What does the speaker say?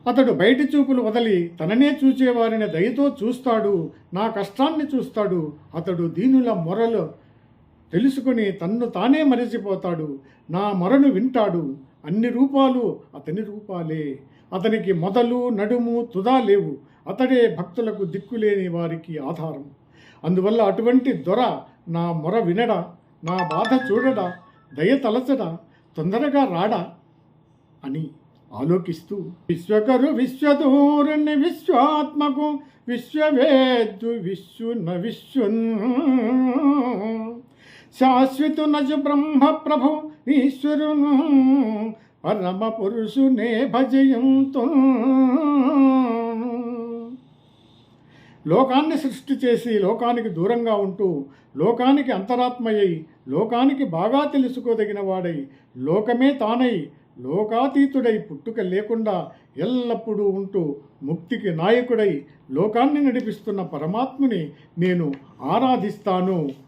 అతడు బయటి చూపులు వదలి తననే చూచేవారిని దయతో చూస్తాడు, నా కష్టాన్ని చూస్తాడు. అతడు దీనుల మొరలు తెలుసుకుని తన్ను తానే మరిచిపోతాడు, నా మొరను వింటాడు. అన్ని రూపాలు అతని రూపాలే, అతనికి మొదలు నడుము తుదా లేవు. అతడే భక్తులకు దిక్కులేని వారికి ఆధారం. అందువల్ల అటువంటి దొర నా మొర వినడా, నా బాధ చూడడా, దయ తలచడా, తొందరగా రాడా అని ఆలోకిస్తూ విశ్వకరు విశ్వదూరుణ్ణి విశ్వాత్మకు విశ్వవేద్దు విశ్వన విశ్వన్ శాశ్వతు నజు బ్రహ్మ ప్రభు ఈశ్వరును పరమ పురుషునే భజయంతు. లోకాన్ని సృష్టి చేసి లోకానికి దూరంగా ఉంటూ లోకానికి అంతరాత్మయ్యి లోకానికి బాగా తెలుసుకోదగిన వాడై లోకమే తానై లోకాతీతుడై పుట్టుక లేకుండా ఎల్లప్పుడూ ఉంటూ ముక్తికి నాయకుడై లోకాన్ని నడిపిస్తున్న పరమాత్ముని నేను ఆరాధిస్తాను